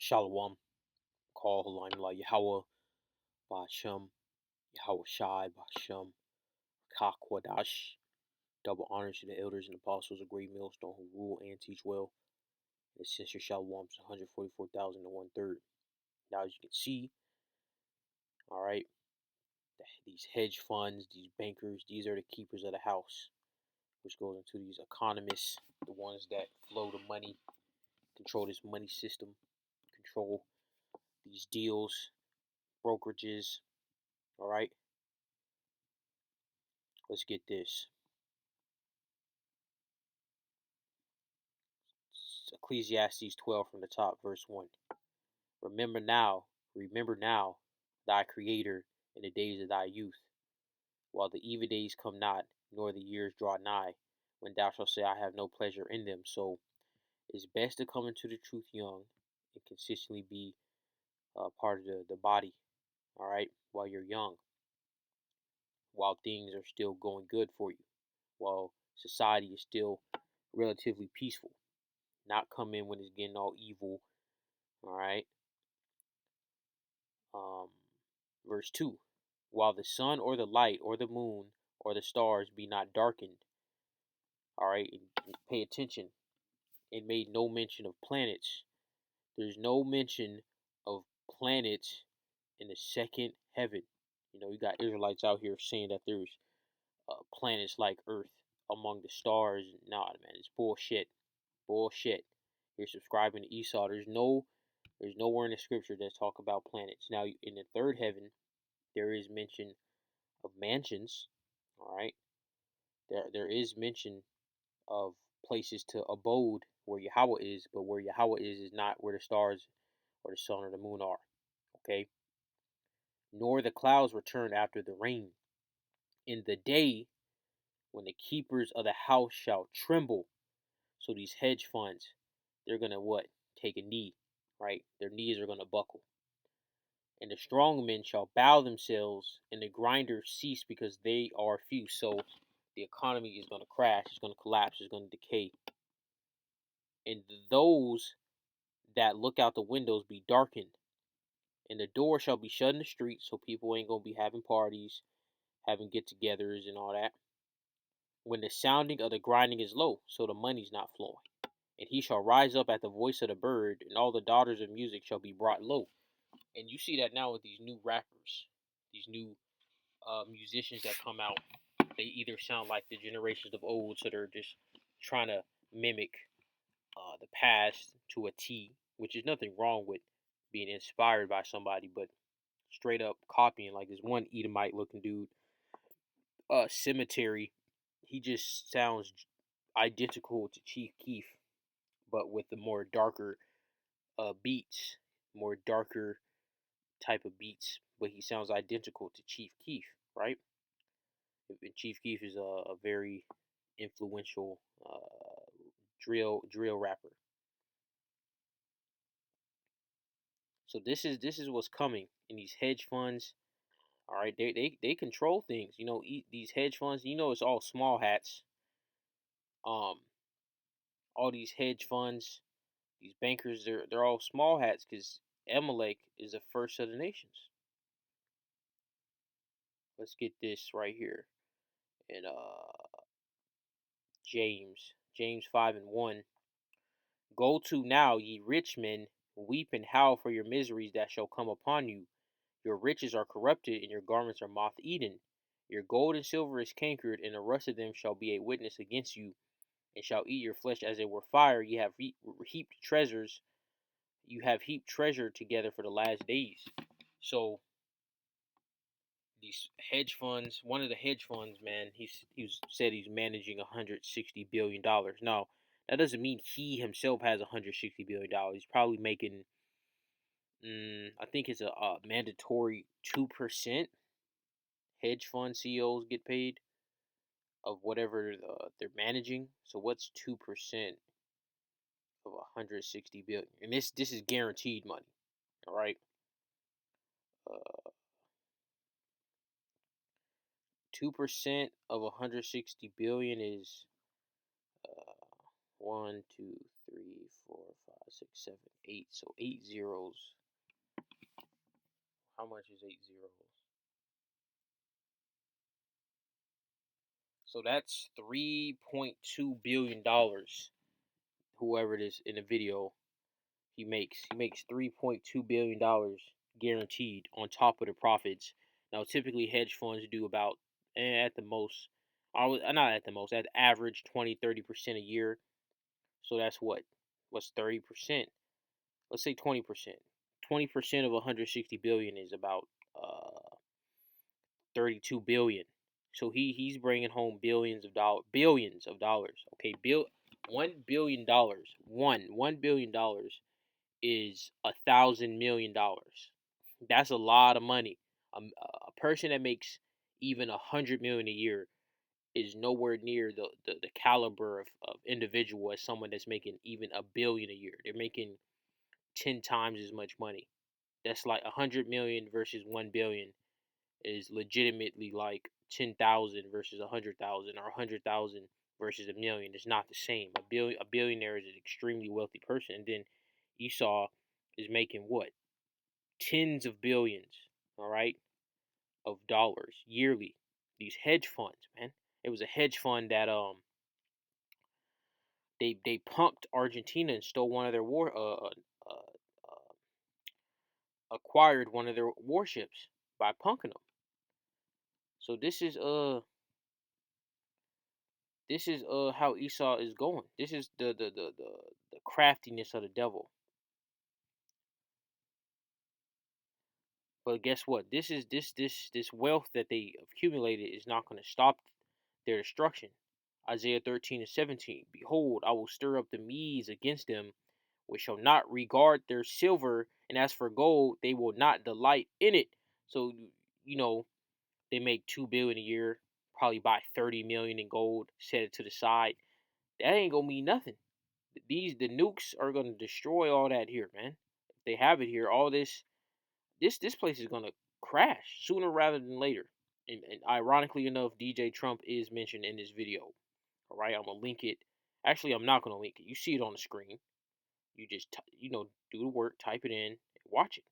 Shalom, call Halim La Yahweh, Ba'ashem, Yahweh Shai, Ba'ashem, Kakwadash. Double honors to the elders and apostles of Great Millstone who rule and teach well. And since your Shalom's 144,001 Now, as you can see, all right, these hedge funds, these bankers, these are the keepers of the house, which goes into these economists, the ones that flow the money, control this money system, control these deals, brokerages. All right, let's get this. Ecclesiastes 12 from the top, verse 1. Remember now thy Creator in the days of thy youth, while the evil days come not, nor the years draw nigh, when thou shalt say, I have no pleasure in them. So it's best to come into the truth young and consistently be part of the body, all right, while you're young, while things are still going good for you, while society is still relatively peaceful. Not come in when it's getting all evil, all right. Um, Verse 2. While the sun or the light or the moon or the stars be not darkened, all right, and pay attention. It made no mention of planets. There's no mention of planets in the second heaven. You know, you got Israelites out here saying that there's planets like Earth among the stars. Nah, man, it's bullshit. Bullshit. You're subscribing to Esau. There's nowhere in the scripture that talk about planets. Now, in the third heaven, there is mention of mansions. All right, there is mention of places to abode where Yahweh is, but where Yahweh is not where the stars or the sun or the moon are. Okay, nor the clouds return after the rain. In the day when the keepers of the house shall tremble. So these hedge funds, they're gonna what? Take a knee, right? Their knees are gonna buckle. And the strong men shall bow themselves, and the grinders cease because they are few. So the economy is going to crash, it's going to collapse, it's going to decay. And those that look out the windows be darkened, and the door shall be shut in the street, so people ain't going to be having parties, having get togethers, and all that. When the sounding of the grinding is low, so the money's not flowing. And he shall rise up at the voice of the bird, and all the daughters of music shall be brought low. And you see that now with these new rappers, these new musicians that come out. They either sound like the generations of old, so they're just trying to mimic the past to a T, which is nothing wrong with being inspired by somebody, but straight up copying. Like this one Edomite looking dude, Cemetery, he just sounds identical to Chief Keef, but with the more darker beats, more darker type of beats, but he sounds identical to Chief Keef, right? And Chief Keef is a very influential drill rapper. So this is what's coming in these hedge funds. All right, they control things. You know, these hedge funds. You know, it's all small hats. Um, all these hedge funds, these bankers, they're all small hats because Amalek is the first of the nations. Let's get this right here in James 5:1. Go to now, ye rich men, weep and howl for your miseries that shall come upon you. Your riches are corrupted, and your garments are moth eaten. Your gold and silver is cankered, and the rust of them shall be a witness against you, and shall eat your flesh as it were fire. You have heaped treasures. You have heaped treasure together for the last days. So these hedge funds, one of the hedge funds, man, he said he's managing $160 billion. Now that doesn't mean he himself has $160 billion. He's probably making, I think it's a mandatory 2%. Hedge fund CEOs get paid of whatever they're managing. So what's 2% of 160 billion? And this is guaranteed money. All right. 2% of 160 billion is 1, 2, 3, 4, 5, 6, 7, 8. So 8 zeros. How much is 8 zeros? So that's $3.2 billion. Whoever it is in the video, he makes $3.2 billion guaranteed on top of the profits. Now, typically hedge funds do about at the most, not at the most, at average 20-30% a year. So that's what's 30%. Let's say 20%. 20% of 160 billion is about 32 billion. So he's bringing home billions of dollars. Okay, $1 billion. $1 billion is $1,000 million. That's a lot of money. A person that makes even 100 million a year is nowhere near the caliber of individual as someone that's making even a billion a year. They're making 10 times as much money. That's like 100 million versus 1 billion is legitimately like 10,000 versus 100,000 or 100,000 versus a million. It's not the same. A billionaire is an extremely wealthy person, and then Esau is making what? Tens of billions, all right, of dollars yearly. These hedge funds, man. It was a hedge fund that they punked Argentina and stole one of their acquired one of their warships by punking them. So this is how Esau is going. This is the craftiness of the devil. But guess what? This wealth that they accumulated is not going to stop their destruction. Isaiah 13:17. Behold, I will stir up the Medes against them, which shall not regard their silver, and as for gold, they will not delight in it. So you know they make 2 billion a year, probably buy 30 million in gold, set it to the side. That ain't gonna mean nothing. The nukes are gonna destroy all that here, man. If they have it here, all this place is gonna crash sooner rather than later. And ironically enough, DJ Trump is mentioned in this video. All right, I'm gonna link it. Actually, I'm not gonna link it. You see it on the screen. You just do the work, type it in, watch it.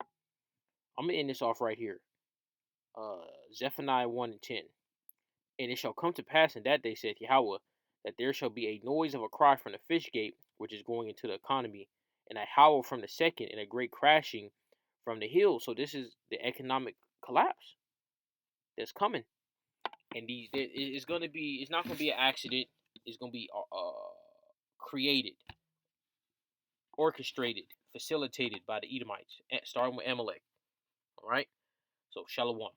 I'm gonna end this off right here. Zephaniah 1:10. And it shall come to pass in that day, saith Yahweh, that there shall be a noise of a cry from the fish gate, which is going into the economy, and a howl from the second, and a great crashing from the hill. So this is the economic collapse that's coming. And it's gonna be, it's not gonna be an accident. It's gonna be created, orchestrated, facilitated by the Edomites, starting with Amalek. All right. So Shalom.